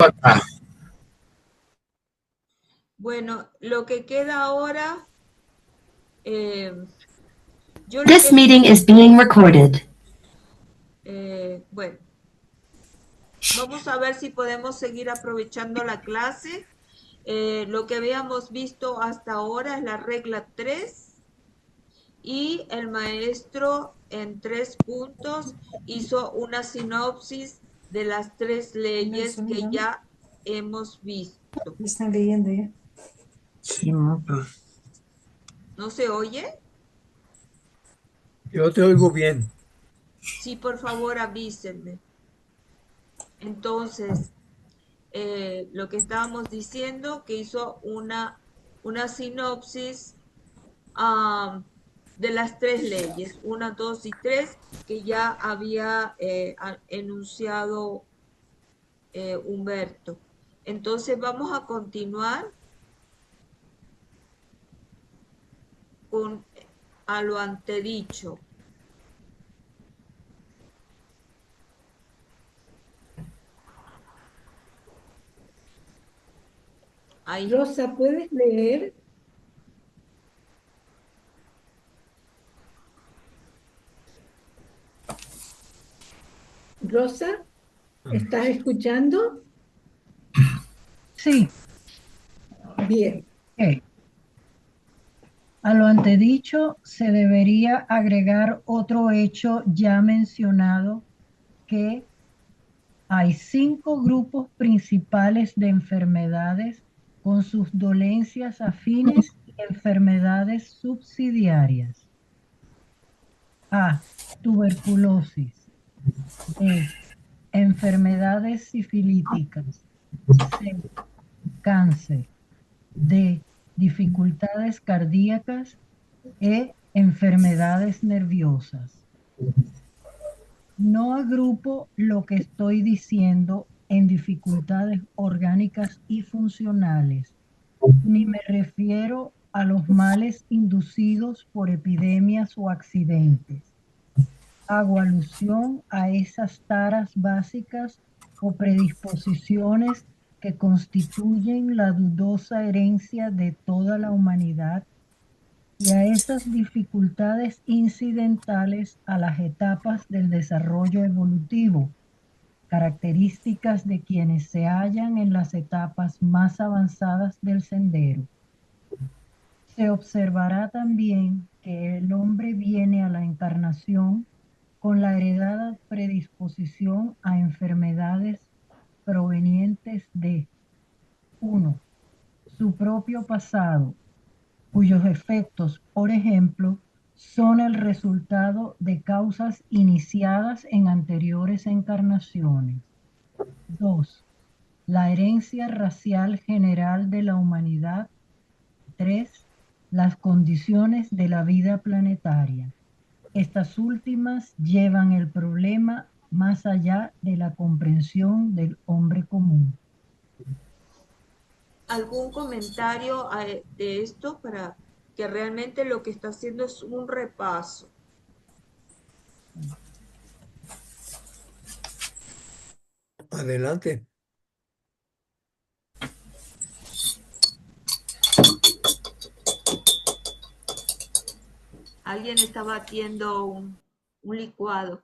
acá. Bueno, lo que queda ahora, eh, yo lo This que meeting is being recorded. bueno, vamos a ver si podemos seguir aprovechando la clase. Lo que habíamos visto hasta ahora es la regla 3 y el maestro en 3 puntos hizo una sinopsis de las 3 leyes que ya hemos visto. Están leyendo ya. Sí, no, pero ¿No se oye? yo te oigo bien. Sí, por favor avísenme. Entonces, lo que estábamos diciendo, que hizo una sinopsis de las 3 leyes, 1, 2 y 3, que ya había enunciado Humberto. Entonces vamos a continuar con a lo antedicho. Ahí. Rosa, ¿puedes leer? Rosa, ¿estás escuchando? Sí, Bien. ok. A lo antedicho se debería agregar otro hecho ya mencionado, que hay 5 grupos principales de enfermedades con sus dolencias afines y enfermedades subsidiarias. A. Tuberculosis. B. Enfermedades sifilíticas. C. Cáncer. D. Dificultades cardíacas. E. Enfermedades nerviosas. No agrupo lo que estoy diciendo en dificultades orgánicas y funcionales, ni me refiero a los males inducidos por epidemias o accidentes. Hago alusión a esas taras básicas o predisposiciones que constituyen la dudosa herencia de toda la humanidad y a esas dificultades incidentales a las etapas del desarrollo evolutivo, características de quienes se hallan en las etapas más avanzadas del sendero. Se observará también que el hombre viene a la encarnación con la heredada predisposición a enfermedades provenientes de 1. Su propio pasado, cuyos efectos, por ejemplo, son el resultado de causas iniciadas en anteriores encarnaciones. 2. La herencia racial general de la humanidad. 3. Las condiciones de la vida planetaria. Estas últimas llevan el problema más allá de la comprensión del hombre común. ¿Algún comentario de esto para que realmente lo que está haciendo es un repaso? Adelante. Alguien está batiendo un licuado.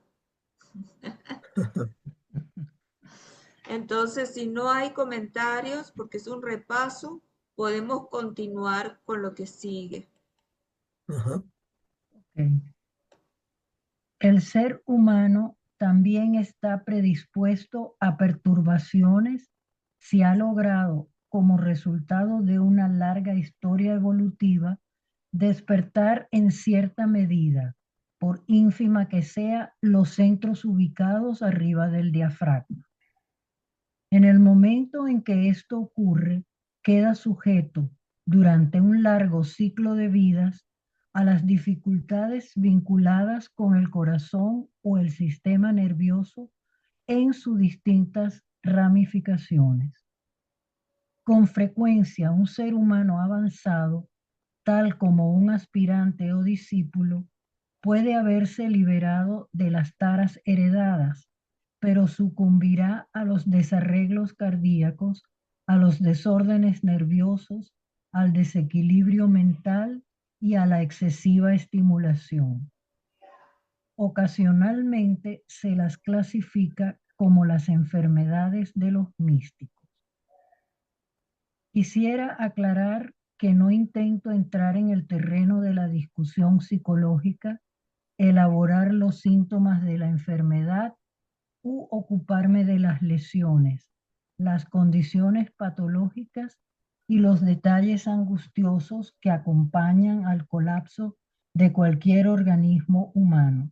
Entonces, si no hay comentarios, porque es un repaso, podemos continuar con lo que sigue. Ajá. Okay. El ser humano también está predispuesto a perturbaciones si ha logrado, como resultado de una larga historia evolutiva, despertar en cierta medida, por ínfima que sea, los centros ubicados arriba del diafragma. En el momento en que esto ocurre, queda sujeto durante un largo ciclo de vidas a las dificultades vinculadas con el corazón o el sistema nervioso en sus distintas ramificaciones. Con frecuencia, un ser humano avanzado, tal como un aspirante o discípulo, puede haberse liberado de las taras heredadas, pero sucumbirá a los desarreglos cardíacos, a los desórdenes nerviosos, al desequilibrio mental y a la excesiva estimulación. Ocasionalmente se las clasifica como las enfermedades de los místicos. Quisiera aclarar que no intento entrar en el terreno de la discusión psicológica, elaborar los síntomas de la enfermedad u ocuparme de las lesiones, las condiciones patológicas y los detalles angustiosos que acompañan al colapso de cualquier organismo humano.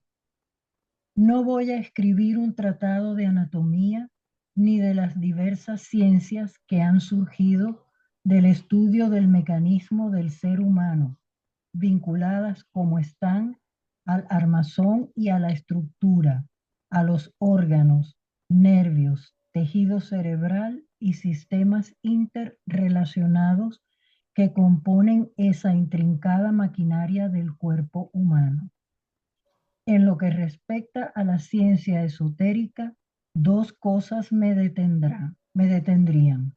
No voy a escribir un tratado de anatomía ni de las diversas ciencias que han surgido del estudio del mecanismo del ser humano, vinculadas como están al armazón y a la estructura, a los órganos, nervios, tejido cerebral y sistemas interrelacionados que componen esa intrincada maquinaria del cuerpo humano. En lo que respecta a la ciencia esotérica, dos cosas me detendrían.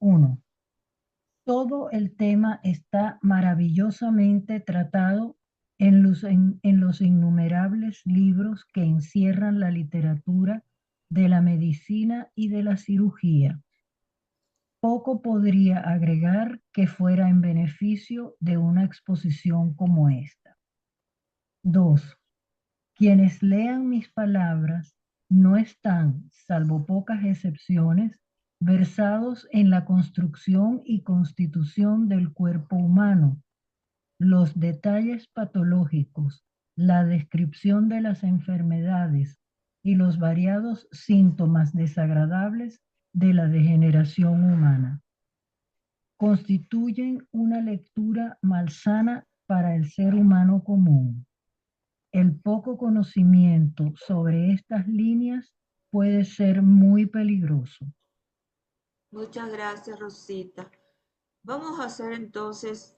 Uno, todo el tema está maravillosamente tratado en los innumerables libros que encierran la literatura de la medicina y de la cirugía. Poco podría agregar que fuera en beneficio de una exposición como esta. 2. Quienes lean mis palabras no están, salvo pocas excepciones, versados en la construcción y constitución del cuerpo humano, los detalles patológicos, la descripción de las enfermedades y los variados síntomas desagradables de la degeneración humana. Constituyen una lectura malsana para el ser humano común. El poco conocimiento sobre estas líneas puede ser muy peligroso. Muchas gracias, Rosita. Vamos a hacer entonces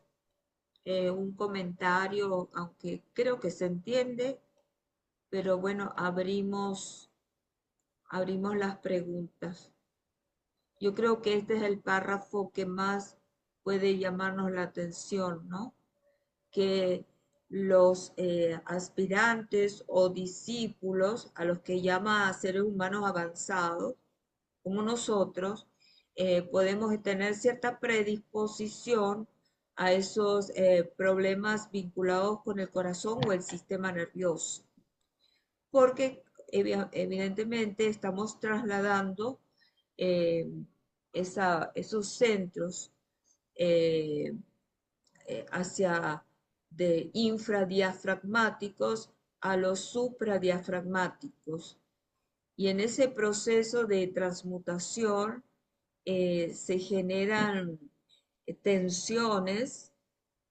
un comentario, aunque creo que se entiende, pero bueno, abrimos las preguntas. Yo creo que este es el párrafo que más puede llamarnos la atención, ¿no? Que los aspirantes o discípulos, a los que llama seres humanos avanzados, como nosotros, podemos tener cierta predisposición a esos problemas vinculados con el corazón o el sistema nervioso, porque evidentemente estamos trasladando eh, esos centros eh, hacia de infradiafragmáticos a los supradiafragmáticos. Y en ese proceso de transmutación se generan tensiones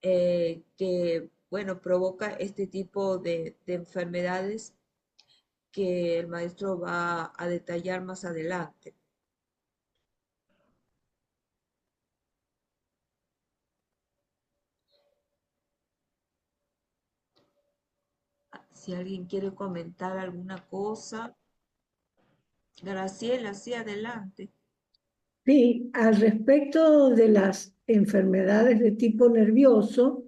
que, bueno, provoca este tipo de enfermedades que el maestro va a detallar más adelante. Si alguien quiere comentar alguna cosa, Graciela, sí, adelante. Sí, al respecto de las enfermedades de tipo nervioso,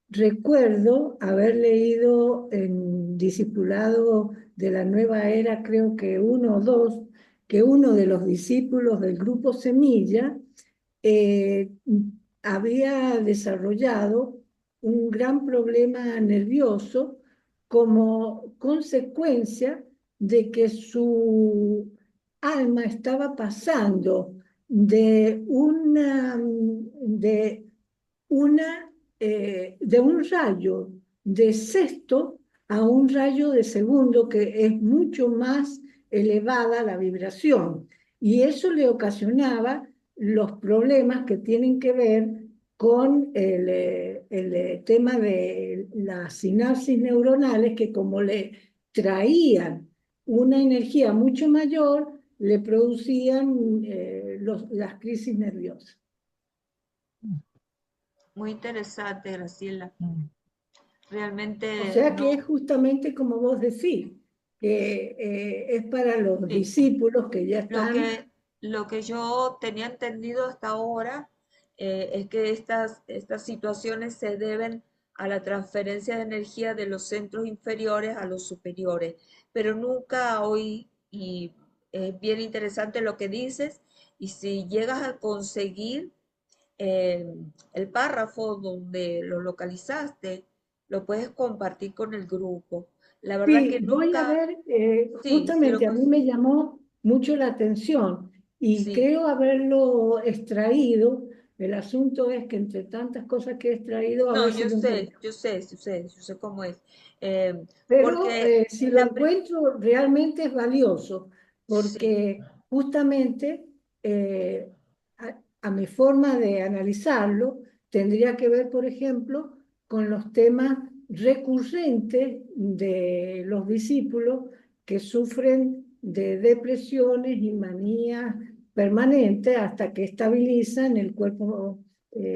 recuerdo haber leído en Discipulado de la Nueva Era, creo que uno o dos, que uno de los discípulos del grupo Semilla eh, había desarrollado un gran problema nervioso como consecuencia de que su alma estaba pasando de un rayo de sexto a un rayo de segundo, que es mucho más elevada la vibración. Y eso le ocasionaba los problemas que tienen que ver con el tema de las sinapsis neuronales, que como le traían una energía mucho mayor, le producían las crisis nerviosas. Muy interesante, Graciela. O realmente sea que es no, justamente como vos decís, que es para los sí. discípulos que ya Lo están. que, lo que yo tenía entendido hasta ahora es que estas situaciones se deben a la transferencia de energía de los centros inferiores a los superiores, pero nunca oí, y es bien interesante lo que dices, y si llegas a conseguir eh, el párrafo donde lo localizaste, lo puedes compartir con el grupo. La verdad Sí, que voy a nunca, ver, sí, si lo justamente a mí me llamó mucho la atención y sí. creo haberlo extraído. El asunto es que entre tantas cosas que he extraído, a No, ver si lo encuentro. yo sé cómo es. Eh, Pero porque si lo la, pri- encuentro, realmente es valioso, sí, porque justamente a mi forma de analizarlo tendría que ver, por ejemplo, con los temas recurrentes de los discípulos que sufren de depresiones y manías permanentes hasta que estabilizan el cuerpo,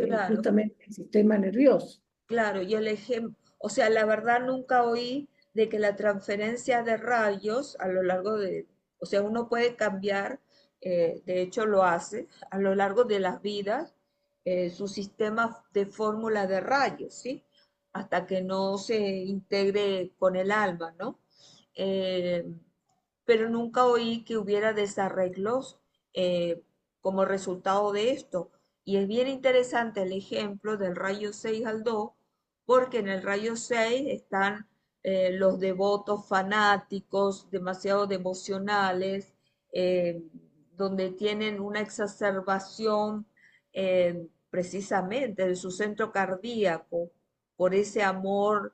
claro, justamente el sistema nervioso. claro. Y el ejemplo, o sea, la verdad nunca oí de que la transferencia de rayos a lo largo de, o sea, uno puede cambiar, de hecho lo hace, a lo largo de las vidas, su sistema de fórmula de rayos, ¿sí? Hasta que no se integre con el alma, ¿no? Eh, pero nunca oí que hubiera desarreglos como resultado de esto. Y es bien interesante el ejemplo del rayo 6 al 2, porque en el rayo 6 están los devotos fanáticos, demasiado devocionales, eh, donde tienen una exacerbación precisamente de su centro cardíaco por ese amor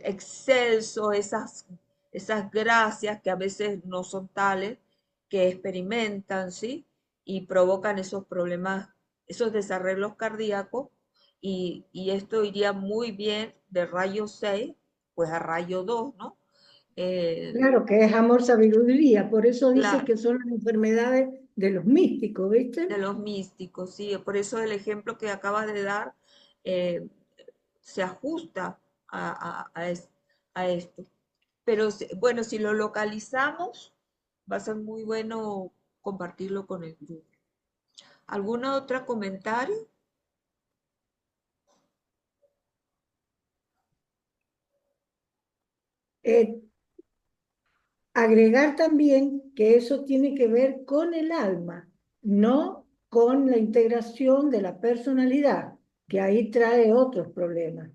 excelso, esas gracias que a veces no son tales, que experimentan, ¿sí? Y provocan esos problemas, esos desarreglos cardíacos, y esto iría muy bien de rayo 6 pues a rayo 2, ¿no? Eh, Claro que es amor, sabiduría, por eso dice claro, que son las enfermedades de los místicos, ¿viste? de los místicos, sí, por eso el ejemplo que acabas de dar eh, se ajusta a esto. Pero bueno, si lo localizamos, va a ser muy bueno compartirlo con el grupo. ¿Algún otro comentario? Eh, Agregar también que eso tiene que ver con el alma, no con la integración de la personalidad, que ahí trae otros problemas.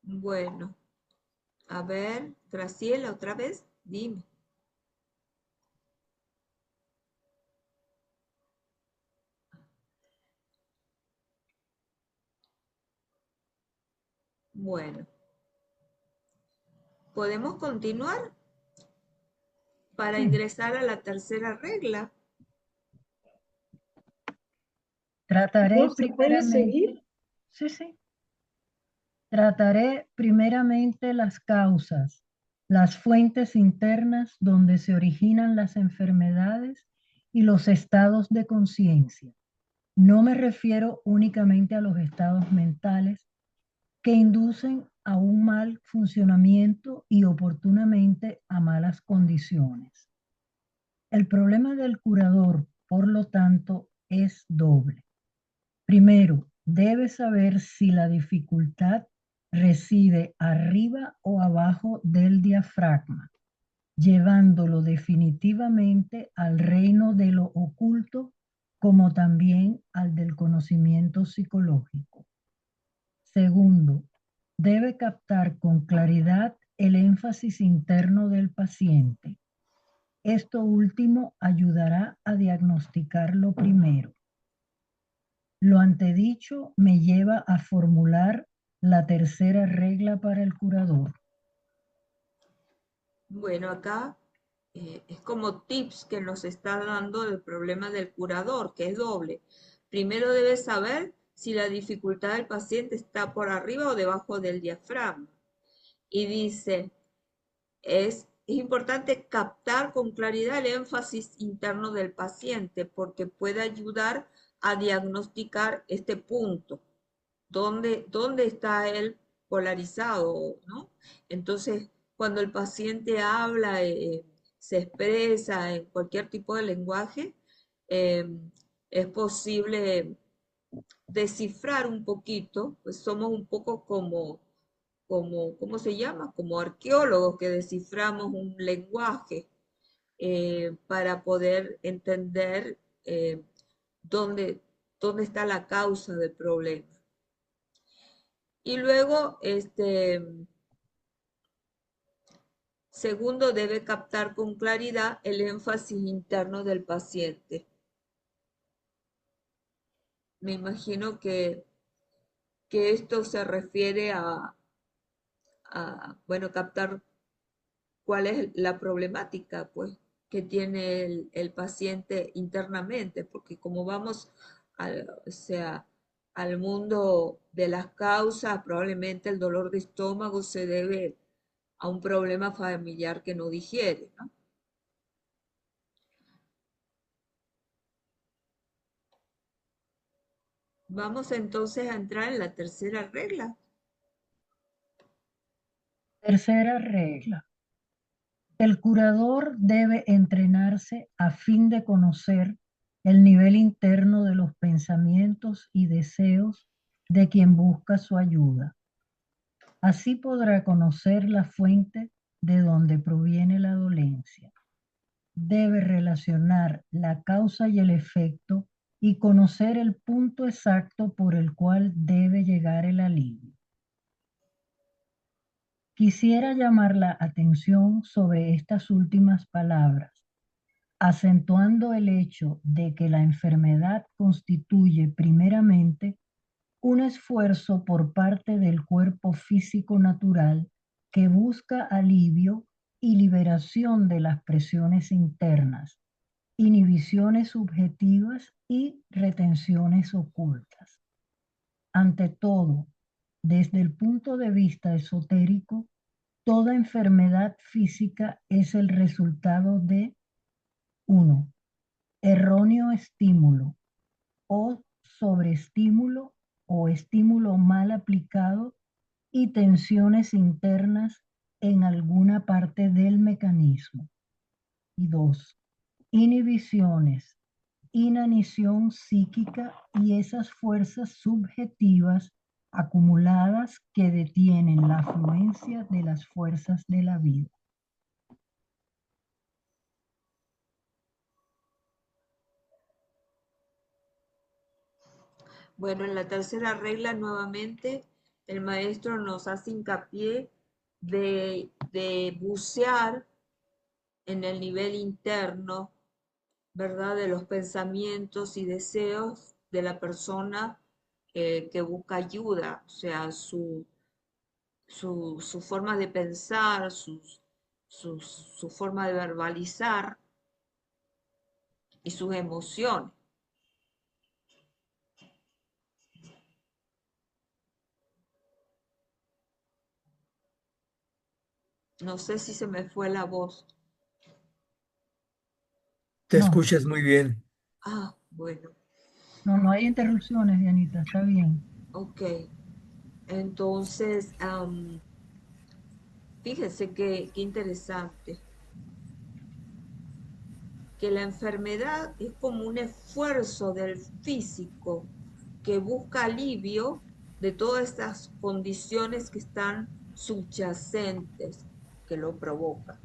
Bueno, a ver, Graciela, otra vez, dime. Bueno, podemos continuar para Sí, ingresar a la tercera regla. trataré ¿No se puede primeramente, seguir? sí, sí, trataré primeramente las causas, las fuentes internas donde se originan las enfermedades y los estados de conciencia. No me refiero únicamente a los estados mentales que inducen a un mal funcionamiento y oportunamente a malas condiciones. El problema del curador, por lo tanto, es doble. Primero, debe saber si la dificultad reside arriba o abajo del diafragma, llevándolo definitivamente al reino de lo oculto, como también al del conocimiento psicológico. Segundo, debe captar con claridad el énfasis interno del paciente. Esto último ayudará a diagnosticarlo primero. Lo antedicho me lleva a formular la tercera regla para el curador. Bueno, acá es como tips que nos está dando el problema del curador, que es doble. Primero debes saber si la dificultad del paciente está por arriba o debajo del diafragma. y dice, es importante captar con claridad el énfasis interno del paciente porque puede ayudar a diagnosticar este punto, dónde está él polarizado, ¿no? Entonces, cuando el paciente habla, se expresa en cualquier tipo de lenguaje, eh, es posible descifrar un poquito, pues somos un poco ¿cómo se llama? Como arqueólogos que desciframos un lenguaje para poder entender dónde, dónde está la causa del problema. Y luego, segundo, debe captar con claridad el énfasis interno del paciente. Me imagino que esto se refiere bueno, captar cuál es la problemática, pues, que tiene el paciente internamente, porque como vamos o sea, al mundo de las causas, probablemente el dolor de estómago se debe a un problema familiar que no digiere, ¿no? Vamos entonces a entrar en la tercera regla. Tercera regla. El curador debe entrenarse a fin de conocer el nivel interno de los pensamientos y deseos de quien busca su ayuda. Así podrá conocer la fuente de donde proviene la dolencia. Debe relacionar la causa y el efecto y conocer el punto exacto por el cual debe llegar el alivio. Quisiera llamar la atención sobre estas últimas palabras, acentuando el hecho de que la enfermedad constituye primeramente un esfuerzo por parte del cuerpo físico natural que busca alivio y liberación de las presiones internas, inhibiciones subjetivas y retenciones ocultas. Ante todo, desde el punto de vista esotérico, toda enfermedad física es el resultado de 1. Erróneo estímulo o sobreestímulo o estímulo mal aplicado y tensiones internas en alguna parte del mecanismo. Y 2. Inhibiciones, inanición psíquica y esas fuerzas subjetivas acumuladas que detienen la afluencia de las fuerzas de la vida. Bueno, en la tercera regla nuevamente el maestro nos hace hincapié de bucear en el nivel interno, ¿verdad? De los pensamientos y deseos de la persona que busca ayuda, o sea, su forma de pensar, su forma de verbalizar y sus emociones. No sé si se me fue la voz. Te No, escuchas muy bien. Ah, bueno, no hay interrupciones, Dianita, está bien. ok. Entonces, fíjense qué interesante, que la enfermedad es como un esfuerzo del físico que busca alivio de todas estas condiciones que están subyacentes que lo provocan.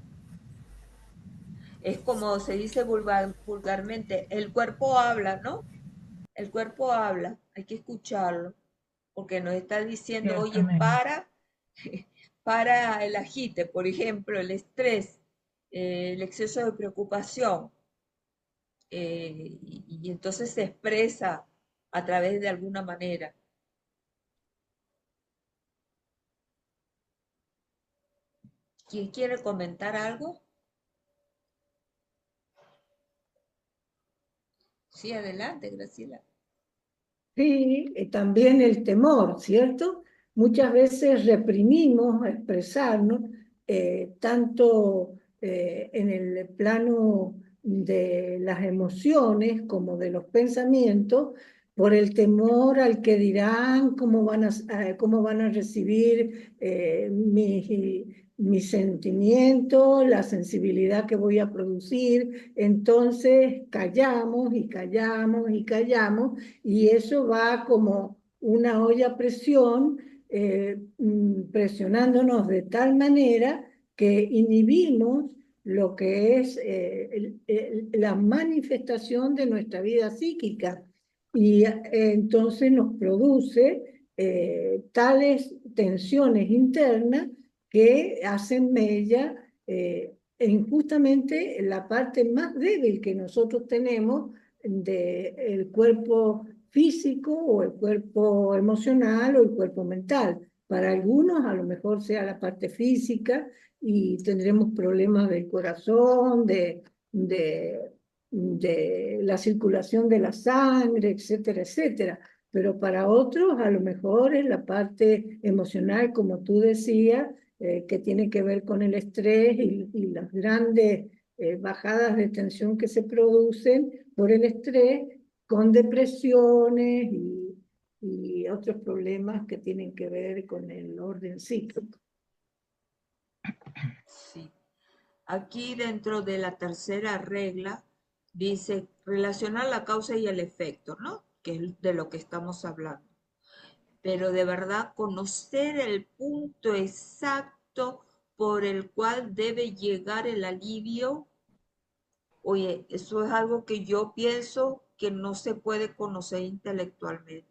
Es como se dice vulgarmente, el cuerpo habla, ¿no? El cuerpo habla, hay que escucharlo, porque nos está diciendo, oye, Ciertamente. para el agite, por ejemplo, el estrés, el exceso de preocupación, y entonces se expresa a través de alguna manera. ¿Quién quiere comentar algo? Sí, adelante, Graciela. Sí, también el temor, ¿cierto? muchas veces reprimimos expresarnos, tanto en el plano de las emociones como de los pensamientos, por el temor al que dirán, cómo van a recibir mis sentimientos, la sensibilidad que voy a producir. Entonces callamos y callamos y callamos, y eso va como una olla a presión, presionándonos de tal manera que inhibimos lo que es la manifestación de nuestra vida psíquica, y entonces nos produce tales tensiones internas que hacen mella en justamente la parte más débil que nosotros tenemos del cuerpo físico o el cuerpo emocional o el cuerpo mental. Para algunos a lo mejor sea la parte física y tendremos problemas del corazón, de la circulación de la sangre, etcétera, etcétera. Pero para otros a lo mejor es la parte emocional, como tú decías, que tiene que ver con el estrés y las grandes bajadas de tensión que se producen por el estrés, con depresiones y otros problemas que tienen que ver con el orden cíclico. Sí. Aquí dentro de la tercera regla dice relacionar la causa y el efecto, ¿no? Que es de lo que estamos hablando. Pero de verdad conocer el punto exacto por el cual debe llegar el alivio, oye, eso es algo que yo pienso que no se puede conocer intelectualmente.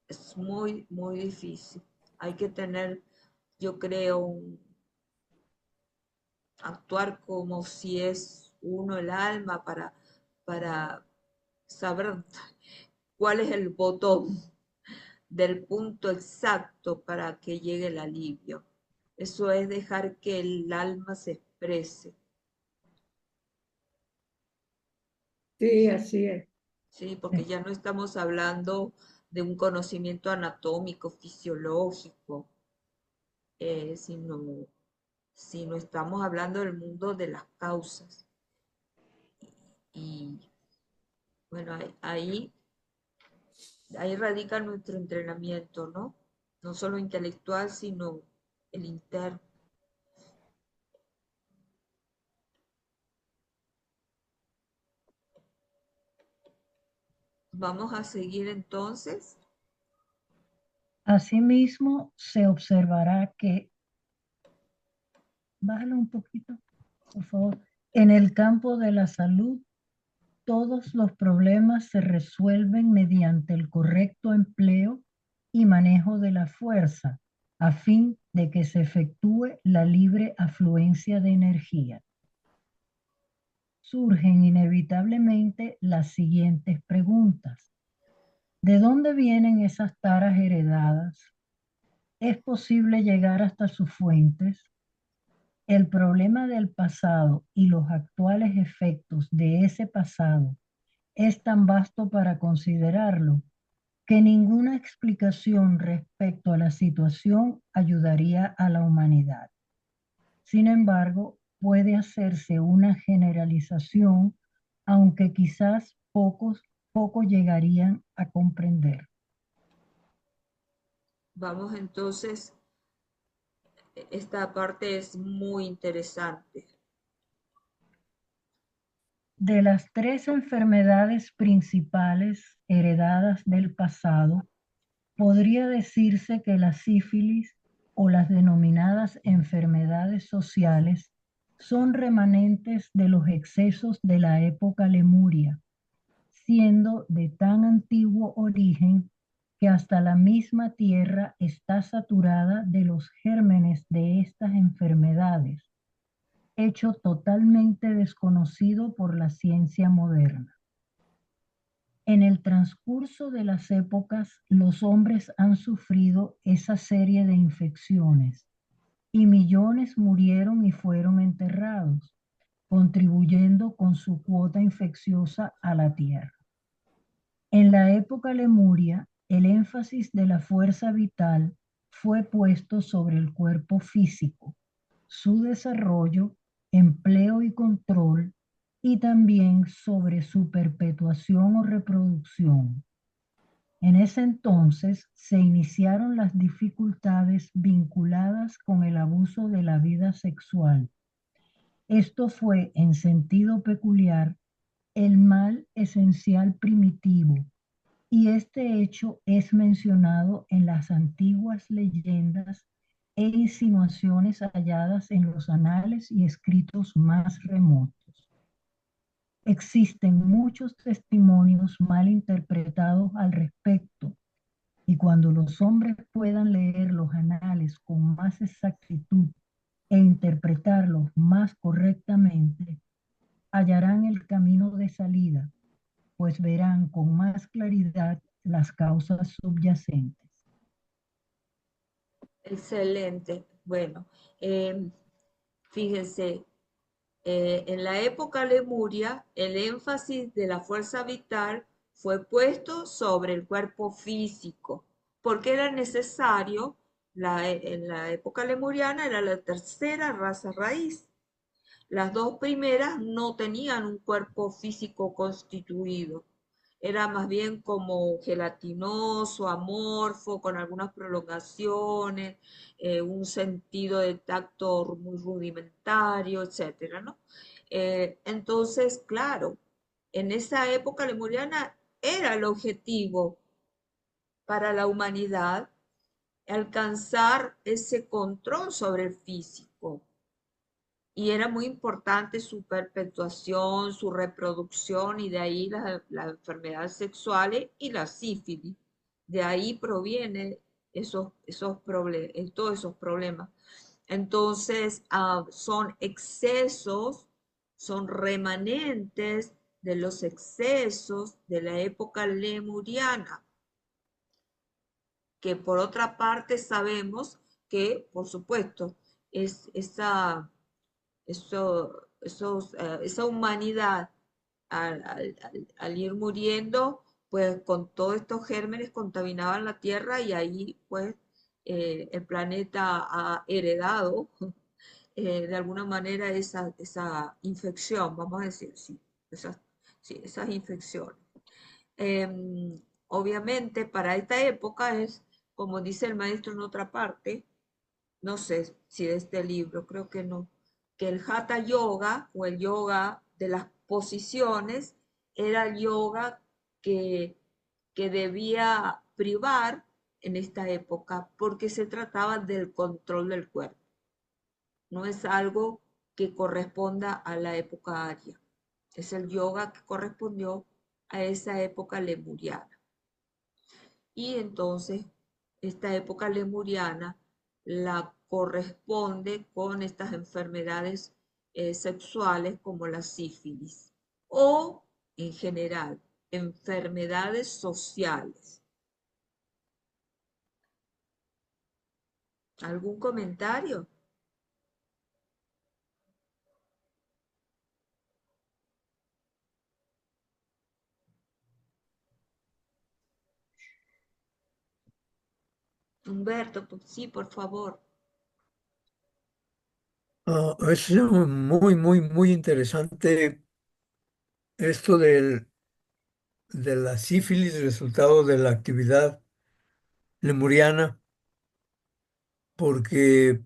Es muy, muy difícil. Hay que tener, yo creo, actuar como si es uno el alma para saber cuál es el botón del punto exacto para que llegue el alivio. Eso es dejar que el alma se exprese, Sí, así es. ¿sí? Porque ya no estamos hablando de un conocimiento anatómico, fisiológico, sino estamos hablando del mundo de las causas. Y bueno, ahí radica nuestro entrenamiento, ¿no? No solo intelectual, sino el interno. Vamos a seguir entonces. Asimismo, se observará que, bájalo un poquito, por favor, en el campo de la salud, todos los problemas se resuelven mediante el correcto empleo y manejo de la fuerza, a fin de que se efectúe la libre afluencia de energía. Surgen inevitablemente las siguientes preguntas. ¿De dónde vienen esas taras heredadas? ¿Es posible llegar hasta sus fuentes? El problema del pasado y los actuales efectos de ese pasado es tan vasto para considerarlo que ninguna explicación respecto a la situación ayudaría a la humanidad. Sin embargo, puede hacerse una generalización, aunque quizás pocos llegarían a comprender. Vamos entonces, esta parte es muy interesante. De las tres enfermedades principales heredadas del pasado, podría decirse que la sífilis o las denominadas enfermedades sociales son remanentes de los excesos de la época lemuria, siendo de tan antiguo origen que hasta la misma tierra está saturada de los gérmenes de estas enfermedades, hecho totalmente desconocido por la ciencia moderna. En el transcurso de las épocas, los hombres han sufrido esa serie de infecciones y millones murieron y fueron enterrados, contribuyendo con su cuota infecciosa a la tierra. En la época lemuria, El énfasis de la fuerza vital fue puesto sobre el cuerpo físico, su desarrollo, empleo y control, y también sobre su perpetuación o reproducción. En ese entonces se iniciaron las dificultades vinculadas con el abuso de la vida sexual. Esto fue, en sentido peculiar, el mal esencial primitivo, y este hecho es mencionado en las antiguas leyendas e insinuaciones halladas en los anales y escritos más remotos. Existen muchos testimonios mal interpretados al respecto, y cuando los hombres puedan leer los anales con más exactitud e interpretarlos más correctamente, hallarán el camino de salida, pues verán con más claridad las causas subyacentes. Excelente. Bueno, em, fíjense, en la época lemuria, el énfasis de la fuerza vital fue puesto sobre el cuerpo físico, porque era necesario, en la época lemuriana era la tercera raza raíz. Las dos primeras no tenían un cuerpo físico constituido. Era más bien como gelatinoso, amorfo, con algunas prolongaciones, un sentido de tacto muy rudimentario, etcétera, ¿no? Entonces, claro, en esa época lemuriana era el objetivo para la humanidad alcanzar ese control sobre el físico, y era muy importante su perpetuación, su reproducción, y de ahí las enfermedades sexuales y la sífilis. De ahí provienen todos esos problemas. Entonces, son excesos, son remanentes de los excesos de la época lemuriana, que por otra parte sabemos que, por supuesto, es esa humanidad al ir muriendo, pues con todos estos gérmenes contaminaban la tierra, y ahí pues el planeta ha heredado de alguna manera esa infección, vamos a decir, sí, esas infecciones. Obviamente para esta época es, como dice el maestro en otra parte, no sé si de este libro, creo que no, que el Hatha Yoga o el yoga de las posiciones era el yoga que, que debía privar en esta época, porque se trataba del control del cuerpo. No es algo que corresponda a la época aria. Es el yoga que correspondió a esa época lemuriana. Y entonces esta época lemuriana la corresponde con estas enfermedades sexuales como la sífilis, o en general enfermedades sociales. ¿Algún comentario? Humberto, sí, por favor. Es muy, muy, muy interesante esto de la sífilis, resultado de la actividad lemuriana, porque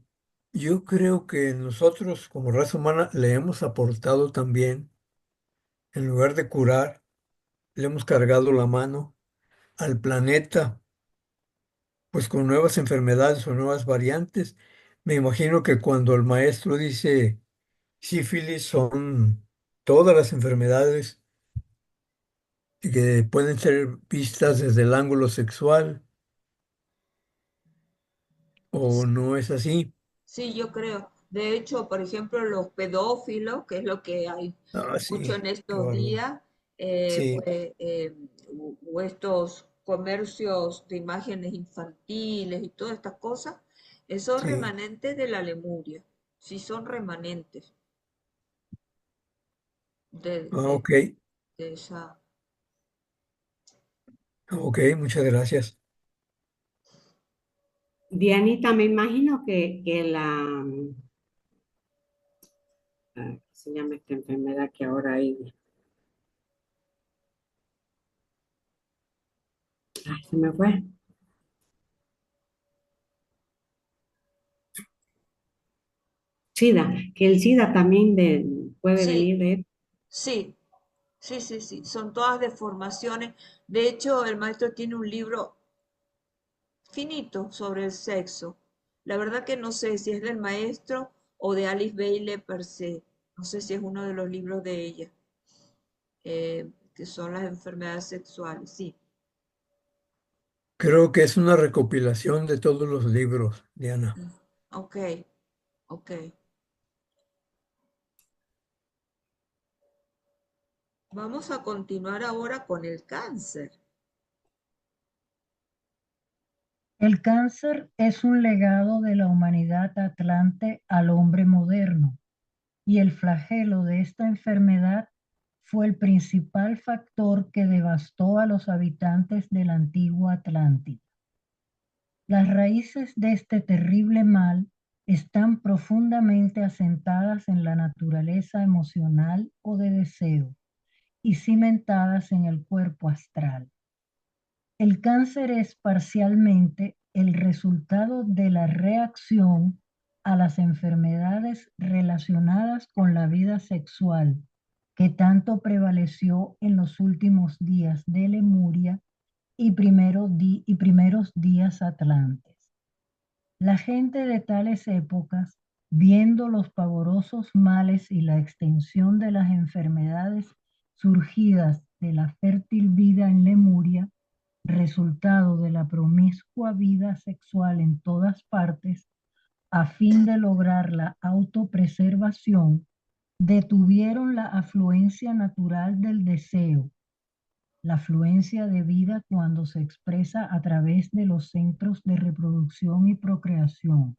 yo creo que nosotros como raza humana le hemos aportado también, en lugar de curar, le hemos cargado la mano al planeta, pues con nuevas enfermedades o nuevas variantes. Me imagino que cuando el maestro dice sífilis son todas las enfermedades que pueden ser vistas desde el ángulo sexual, o no es así. Sí, yo creo. De hecho, por ejemplo, los pedófilos, que es lo que hay Ah, mucho sí, en qué estos bárbaro. días, Sí, pues, o estos comercios de imágenes infantiles y todas estas cosas, son sí. remanentes de la Lemuria. Sí, son remanentes de, Ah, de- ok. de esa. Ok, muchas gracias. Dianita, me imagino que ¿qué se llama esta enfermedad que ahora hay? Ay, se me fue. SIDA, que el SIDA también puede Sí, venir de... sí, sí, sí, sí, son todas deformaciones. De hecho, el maestro tiene un libro finito sobre el sexo. La verdad que no sé si es del maestro o de Alice Bailey per se. No sé si es uno de los libros de ella, que son las enfermedades sexuales. Sí, Creo que es una recopilación de todos los libros, Diana. ok, ok. Vamos a continuar ahora con el cáncer. El cáncer es un legado de la humanidad atlante al hombre moderno, y el flagelo de esta enfermedad fue el principal factor que devastó a los habitantes de la antigua Atlántida. Las raíces de este terrible mal están profundamente asentadas en la naturaleza emocional o de deseo y cimentadas en el cuerpo astral. El cáncer es parcialmente el resultado de la reacción a las enfermedades relacionadas con la vida sexual que tanto prevaleció en los últimos días de Lemuria y primeros días atlantes. La gente de tales épocas, viendo los pavorosos males y la extensión de las enfermedades surgidas de la fértil vida en Lemuria, resultado de la promiscua vida sexual en todas partes, a fin de lograr la autopreservación, detuvieron la afluencia natural del deseo, la afluencia de vida cuando se expresa a través de los centros de reproducción y procreación,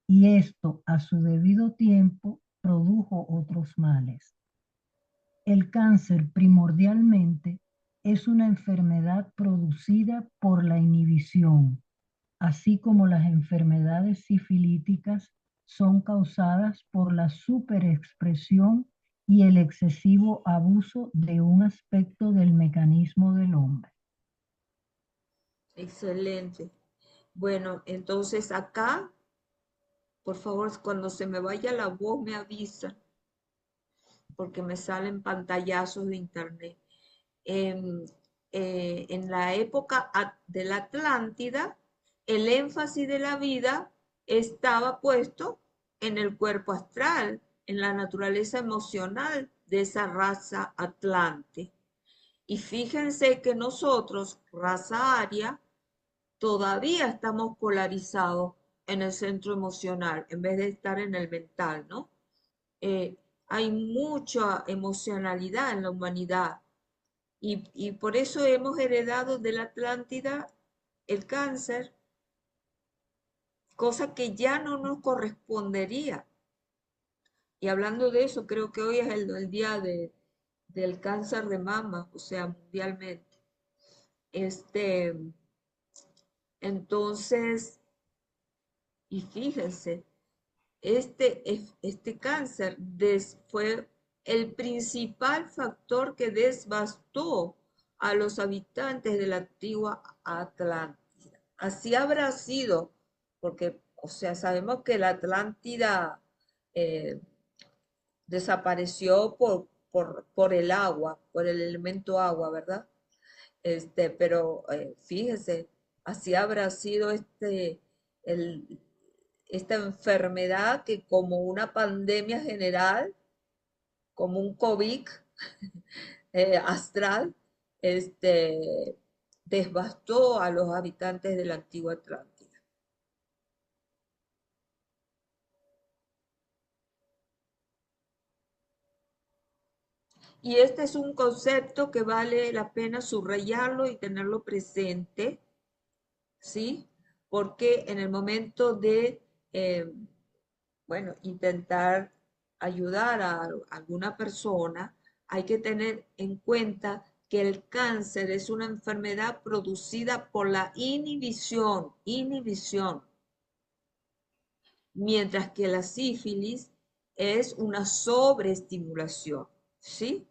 y esto a su debido tiempo produjo otros males. El cáncer primordialmente es una enfermedad producida por la inhibición, así como las enfermedades sifilíticas son causadas por la superexpresión y el excesivo abuso de un aspecto del mecanismo del hombre. Excelente. Bueno, entonces acá, por favor, cuando se me vaya la voz me avisa, porque me salen pantallazos de internet. En, en la época de la Atlántida, el énfasis de la vida estaba puesto en el cuerpo astral, en la naturaleza emocional de esa raza atlante. Y fíjense que nosotros, raza aria, todavía estamos polarizados en el centro emocional en vez de estar en el mental, ¿no? Eh, Hay mucha emocionalidad en la humanidad y por eso hemos heredado de la Atlántida el cáncer, cosa que ya no nos correspondería. Y hablando de eso, creo que hoy es el día del cáncer de mama, o sea, mundialmente. Este, entonces, y fíjense, este cáncer fue el principal factor que devastó a los habitantes de la antigua Atlántida. Así habrá sido, porque, o sea, sabemos que la Atlántida eh, desapareció por el agua, por el elemento agua, ¿verdad? Pero fíjese, así habrá sido el, esta enfermedad que como una pandemia general, como un COVID astral, este, devastó a los habitantes de la antigua Atlántida. Y este es un concepto que vale la pena subrayarlo y tenerlo presente, ¿sí? Porque en el momento de, eh, bueno, intentar ayudar a alguna persona, hay que tener en cuenta que el cáncer es una enfermedad producida por la inhibición, mientras que la sífilis es una sobreestimulación, ¿sí?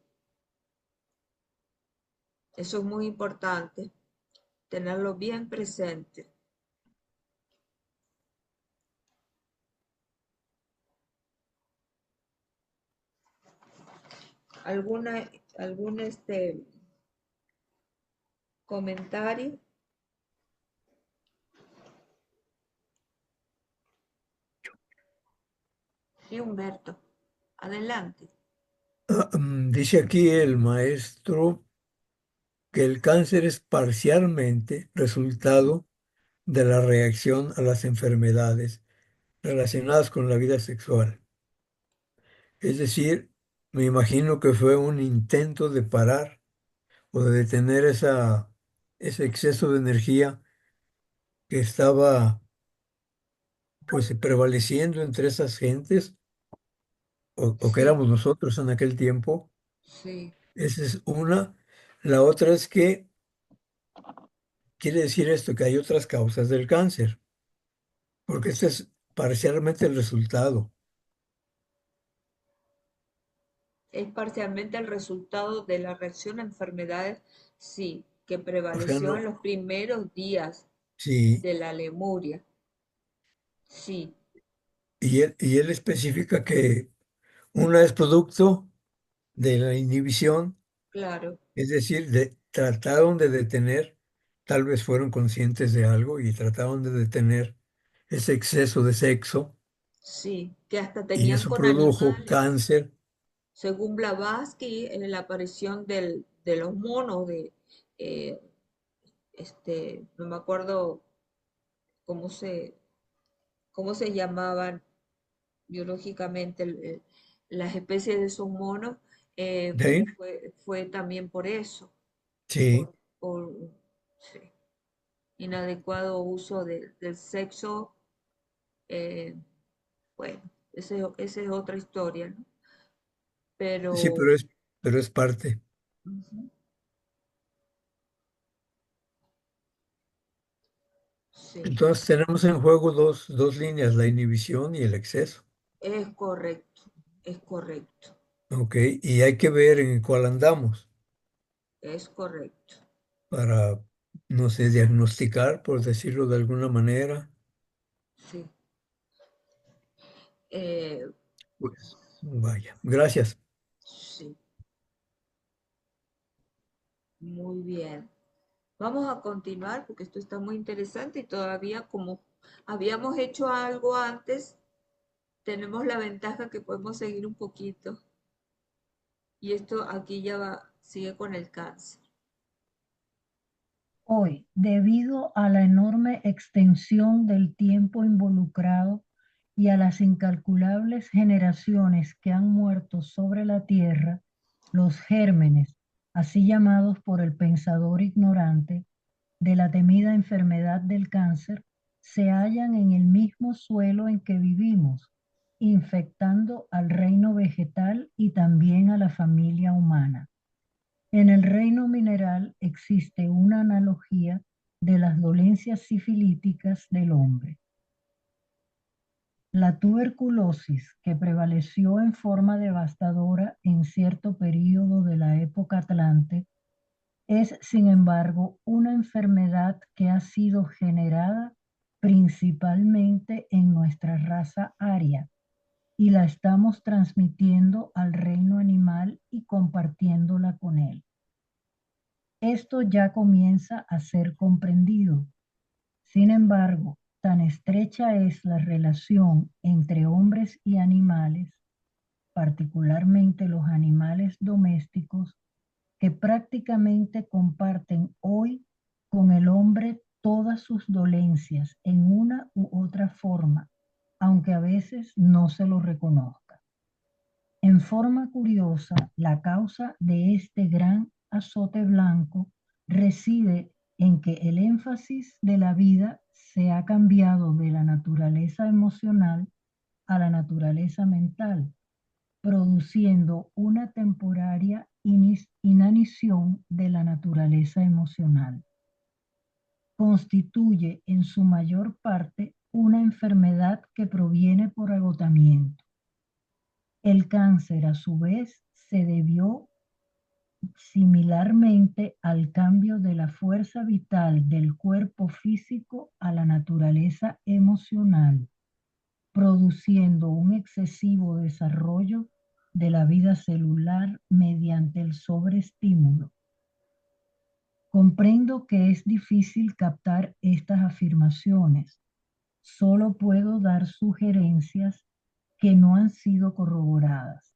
Eso es muy importante, tenerlo bien presente. ¿Alguna, algún comentario? Sí, Humberto, adelante. Dice aquí el maestro que el cáncer es parcialmente resultado de la reacción a las enfermedades relacionadas con la vida sexual. Es decir, me imagino que fue un intento de parar o de detener ese exceso de energía que estaba pues prevaleciendo entre esas gentes o que Sí, éramos nosotros en aquel tiempo. sí, Esa es una. La otra es que quiere decir esto, que hay otras causas del cáncer, porque este es parcialmente el resultado. es parcialmente el resultado de la reacción a enfermedades, sí, que O sea, prevaleció en no, los primeros días sí. de la lemuria. Sí, Y él especifica que una es producto de la inhibición, claro, es decir, trataron de detener, tal vez fueron conscientes de algo y trataron de detener ese exceso de sexo sí, que hasta y tenían eso con produjo animales, cáncer. según Blavatsky, en la aparición de los monos, eh, no me acuerdo cómo cómo se llamaban biológicamente las especies de esos monos, ¿Sí? fue también por eso, Sí, por sí, inadecuado uso del sexo. eh, bueno, esa es otra historia, ¿no? sí, Pero pero es parte. ujú, sí, Entonces tenemos en juego dos líneas, la inhibición y el exceso. es correcto, es correcto, ¿Ok? Y hay que ver en cuál andamos es correcto. para, no sé, diagnosticar, por decirlo de alguna manera. Sí. Eh, Pues vaya, gracias. sí, muy bien. Vamos a continuar porque esto está muy interesante y todavía como habíamos hecho algo antes, tenemos la ventaja que podemos seguir un poquito. Y esto aquí ya va, sigue con el cáncer. Hoy, debido a la enorme extensión del tiempo involucrado y a las incalculables generaciones que han muerto sobre la tierra, los gérmenes, así llamados por el pensador ignorante, de la temida enfermedad del cáncer, se hallan en el mismo suelo en que vivimos, infectando al reino vegetal y también a la familia humana. En el reino mineral existe una analogía de las dolencias sifilíticas del hombre. La tuberculosis, que prevaleció en forma devastadora en cierto período de la época Atlante, es, sin embargo, una enfermedad que ha sido generada principalmente en nuestra raza aria y la estamos transmitiendo al reino animal y compartiéndola con él. Esto ya comienza a ser comprendido. Sin embargo, tan estrecha es la relación entre hombres y animales, particularmente los animales domésticos, que prácticamente comparten hoy con el hombre todas sus dolencias en una u otra forma, aunque a veces no se lo reconozca. En forma curiosa, la causa de este gran azote blanco reside en que el énfasis de la vida se ha cambiado de la naturaleza emocional a la naturaleza mental, produciendo una temporaria inanición de la naturaleza emocional. Constituye en su mayor parte una enfermedad que proviene por agotamiento. El cáncer, a su vez, se debió similarmente al cambio de la fuerza vital del cuerpo físico a la naturaleza emocional, produciendo un excesivo desarrollo de la vida celular mediante el sobreestímulo. Comprendo que es difícil captar estas afirmaciones. Solo puedo dar sugerencias que no han sido corroboradas.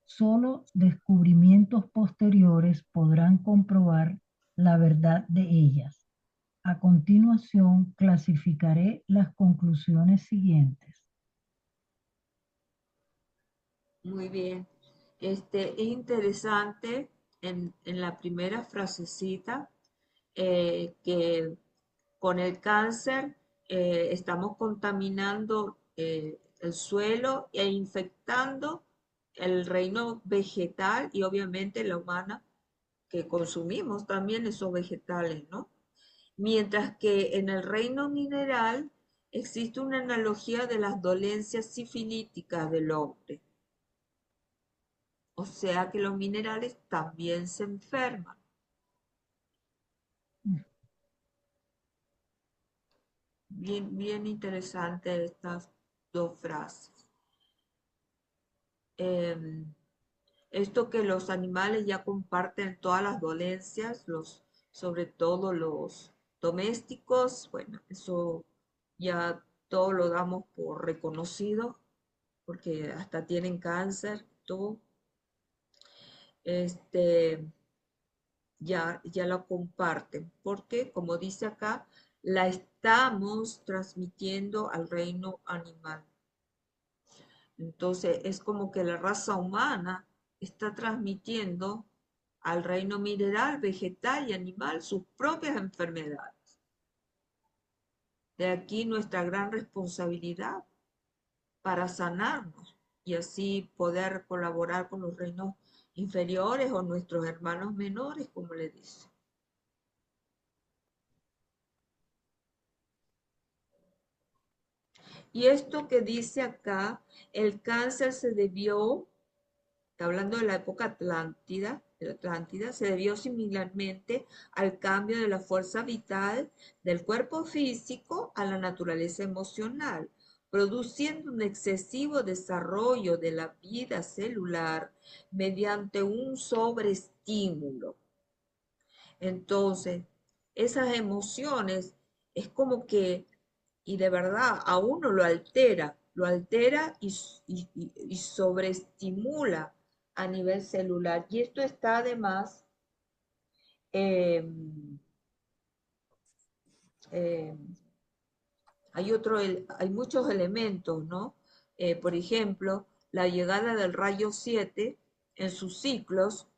Solo descubrimientos posteriores podrán comprobar la verdad de ellas. A continuación, clasificaré las conclusiones siguientes. Muy bien. Es interesante en la primera frasecita que con el cáncer estamos contaminando el suelo e infectando el reino vegetal y obviamente la humana que consumimos también esos vegetales, ¿no? Mientras que en el reino mineral existe una analogía de las dolencias sifilíticas del hombre. O sea que los minerales también se enferman. Bien, bien interesante estas dos frases. Em, Esto que los animales ya comparten todas las dolencias, sobre todo los domésticos, bueno, eso ya todo lo damos por reconocido, porque hasta tienen cáncer, todo, este, ya lo comparten, porque como dice acá, la estamos transmitiendo al reino animal. Entonces es como que la raza humana está transmitiendo al reino mineral, vegetal y animal sus propias enfermedades. De aquí nuestra gran responsabilidad para sanarnos y así poder colaborar con los reinos inferiores o nuestros hermanos menores, como le dice. Y esto que dice acá, el cáncer se debió, está hablando de la época de la Atlántida, se debió similarmente al cambio de la fuerza vital del cuerpo físico a la naturaleza emocional, produciendo un excesivo desarrollo de la vida celular mediante un sobreestímulo. Entonces, esas emociones es como que, y de verdad, a uno lo altera y sobreestimula a nivel celular. Y esto está además, eh, eh, hay muchos elementos, ¿no? Por ejemplo, la llegada del rayo 7 en sus ciclos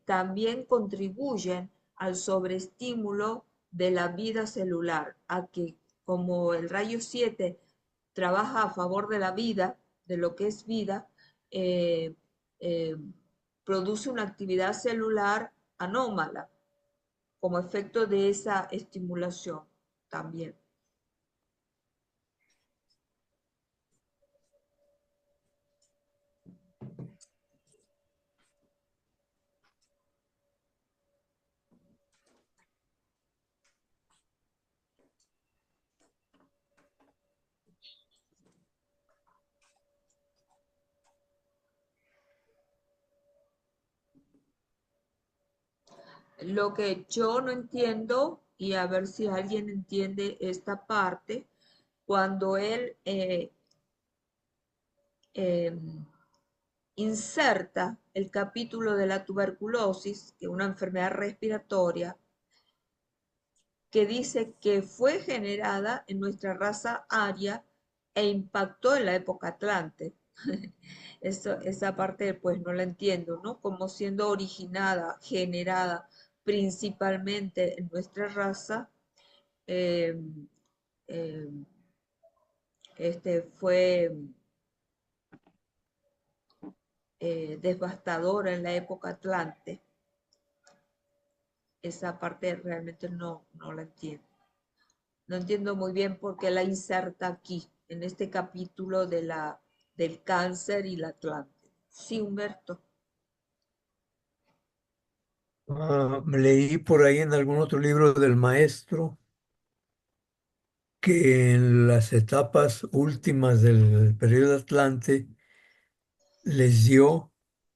también contribuyen al sobreestímulo de la vida celular, a que como el rayo 7 trabaja a favor de la vida, de lo que es vida, eh, eh, produce una actividad celular anómala como efecto de esa estimulación también. Lo que yo no entiendo, y a ver si alguien entiende esta parte, cuando él eh, inserta el capítulo de la tuberculosis, que es una enfermedad respiratoria, que dice que fue generada en nuestra raza aria e impactó en la época atlante. Esa parte pues no la entiendo, ¿no? Como siendo originada, generada principalmente en nuestra raza, eh, eh, fue devastadora en la época Atlante. Esa parte realmente no la entiendo. No entiendo muy bien por qué la inserta aquí, en este capítulo del cáncer y la Atlante. Sí, Humberto. Leí por ahí en algún otro libro del maestro que en las etapas últimas del periodo Atlante les dio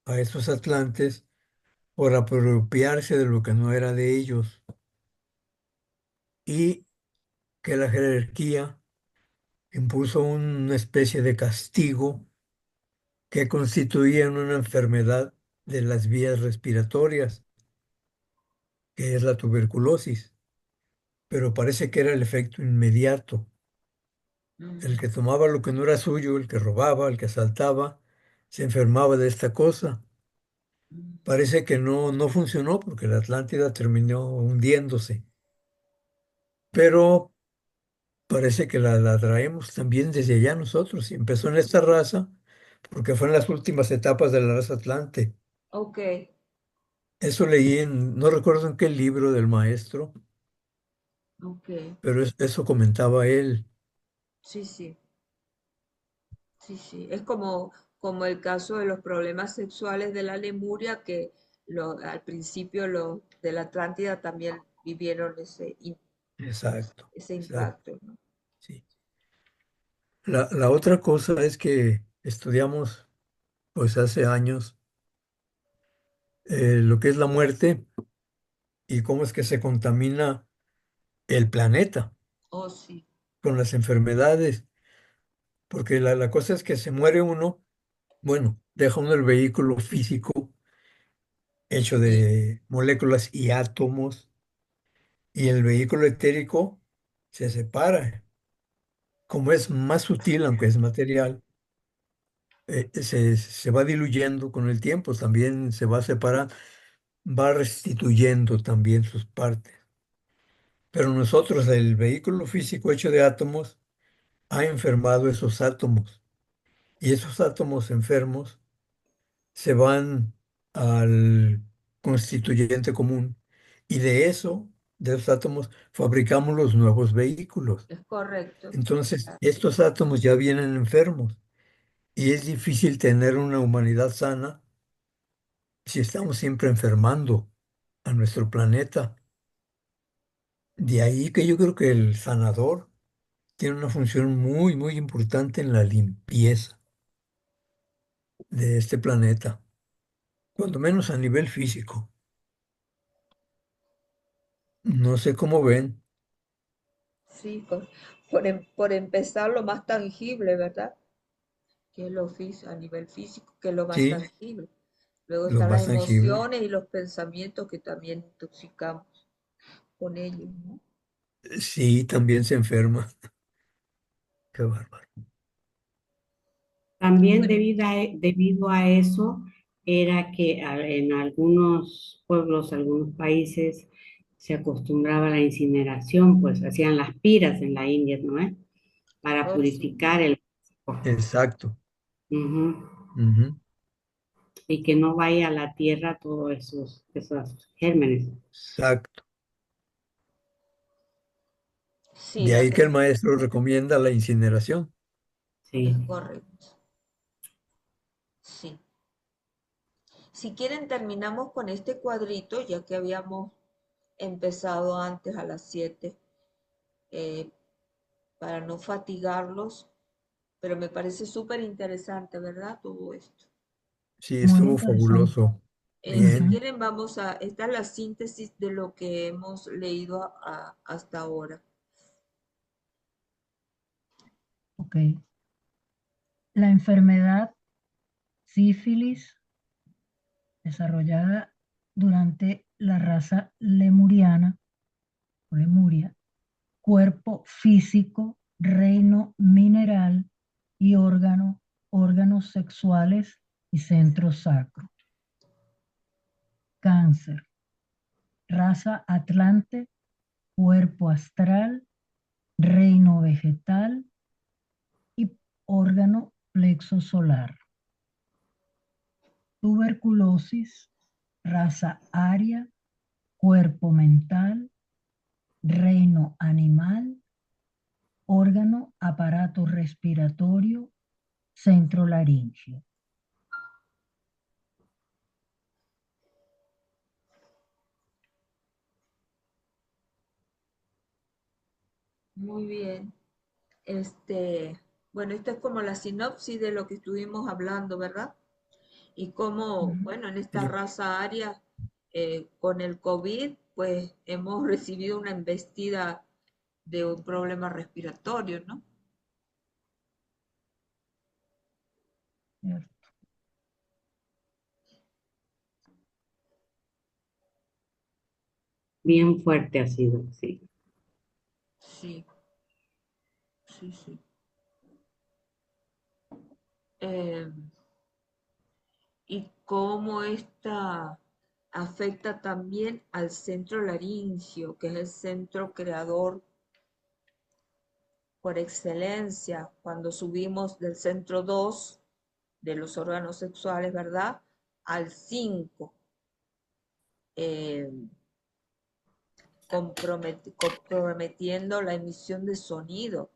a esos atlantes por apropiarse de lo que no era de ellos y que la jerarquía impuso una especie de castigo que constituía una enfermedad de las vías respiratorias, que es la tuberculosis, pero parece que era el efecto inmediato. El Mm, que tomaba lo que no era suyo, el que robaba, el que asaltaba, se enfermaba de esta cosa. mm. Parece que no funcionó porque la Atlántida terminó hundiéndose, pero parece que la traemos también desde allá nosotros y empezó en esta raza porque fue en las últimas etapas de la raza Atlante. Ok, Eso leí no recuerdo en qué libro del maestro, ok. pero eso comentaba él. Sí, sí, sí, sí. Es como el caso de los problemas sexuales de la Lemuria, que al principio los de la Atlántida también vivieron Exacto, ese exacto, impacto, ¿no? sí. La otra cosa es que estudiamos, pues hace años, lo que es la muerte y cómo es que se contamina el planeta Oh, sí, con las enfermedades, porque la cosa es que se muere uno, bueno, deja uno el vehículo físico hecho sí, de moléculas y átomos, y el vehículo etérico se separa. Como es más sutil, aunque es material, se va diluyendo con el tiempo, también se va separando, va restituyendo también sus partes. Pero nosotros, el vehículo físico hecho de átomos, ha enfermado esos átomos. Y esos átomos enfermos se van al constituyente común. Y de eso, de esos átomos, fabricamos los nuevos vehículos. es correcto. Entonces, estos átomos ya vienen enfermos. Y es difícil tener una humanidad sana si estamos siempre enfermando a nuestro planeta. De ahí que yo creo que el sanador tiene una función muy, muy importante en la limpieza de este planeta, cuando menos a nivel físico. No sé cómo ven. Sí, por empezar lo más tangible, ¿verdad? Que es a nivel físico, que es lo más Sí, tangible. Luego lo están las más tangible. emociones y los pensamientos que también intoxicamos con ellos, ¿no? Sí, también se enferma. Qué bárbaro. También Bueno, debido a eso, era que en algunos pueblos, algunos países, se acostumbraba a la incineración, pues hacían las piras en la India, ¿no? Para oh, sí, purificar el cuerpo. Exacto. Ujú. Ujú. Y que no vaya a la tierra todos esos gérmenes. Exacto. sí, De la ahí que el crema maestro recomienda la incineración. es Sí. correcto. Sí. Si quieren, terminamos con este cuadrito, ya que habíamos empezado antes a las 7, eh, para no fatigarlos, pero me parece súper interesante, ¿verdad? Todo esto. Sí, Muy estuvo interesante. fabuloso. Si Bien. Ujú. quieren, esta es la síntesis de lo que hemos leído hasta ahora. Ok. La enfermedad sífilis, desarrollada durante la raza lemuriana o Lemuria, cuerpo físico, reino mineral y órganos sexuales y centro sacro. Cáncer, raza atlante, cuerpo astral, reino vegetal y órgano plexo solar. tuberculosis, raza aria, cuerpo mental, reino animal, órgano, aparato respiratorio, centro laringio. Muy bien. Bueno, esto es como la sinopsis de lo que estuvimos hablando, ¿verdad? Y cómo, bueno, en esta Sí. raza aria, con el COVID, pues hemos recibido una embestida de un problema respiratorio, ¿no? ¿Cierto? Bien fuerte ha sido, sí. Sí, sí, sí. Eh, y cómo esta afecta también al centro laringio, que es el centro creador por excelencia, cuando subimos del centro 2 de los órganos sexuales, ¿verdad? Al 5, eh, comprometiendo la emisión de sonido.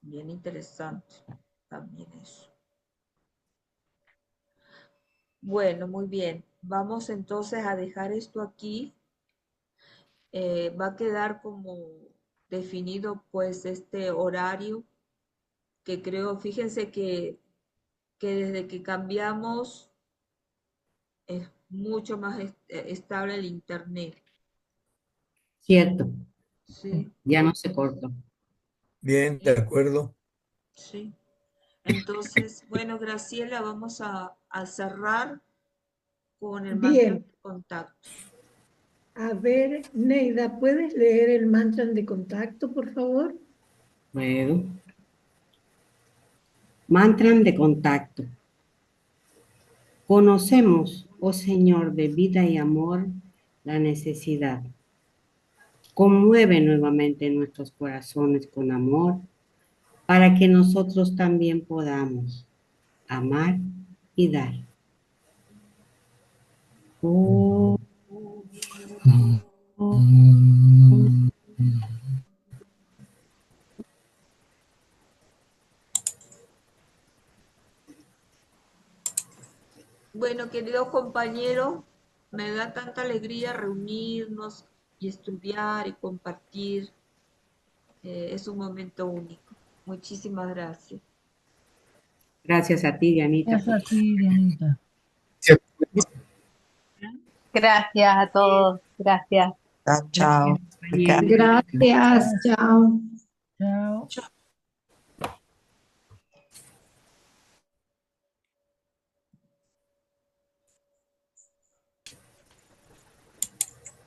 Bien interesante también eso. Bueno, muy bien. Vamos entonces a dejar esto aquí. Va a quedar como definido pues este horario que creo, fíjense que desde que cambiamos es mucho más estable el internet. Cierto, Sí, ya no se cortó. Bien, de acuerdo. sí. Entonces, bueno, Graciela, vamos a cerrar con el mantra Bien, de contacto. a ver, Neida, ¿puedes leer el mantra de contacto, por favor? Luego, mantra de contacto. Conocemos, oh Señor de vida y amor, la necesidad. Conmueve nuevamente nuestros corazones con amor para que nosotros también podamos amar y dar. Oh, oh, Bueno, queridos compañeros, me da tanta alegría reunirnos y estudiar y compartir. Es un momento único. Muchísimas gracias. gracias a ti, Dianita, Gracias a ti, Dianita. Gracias a todos. Gracias. Chao. compañeros. Gracias, chao. Chao.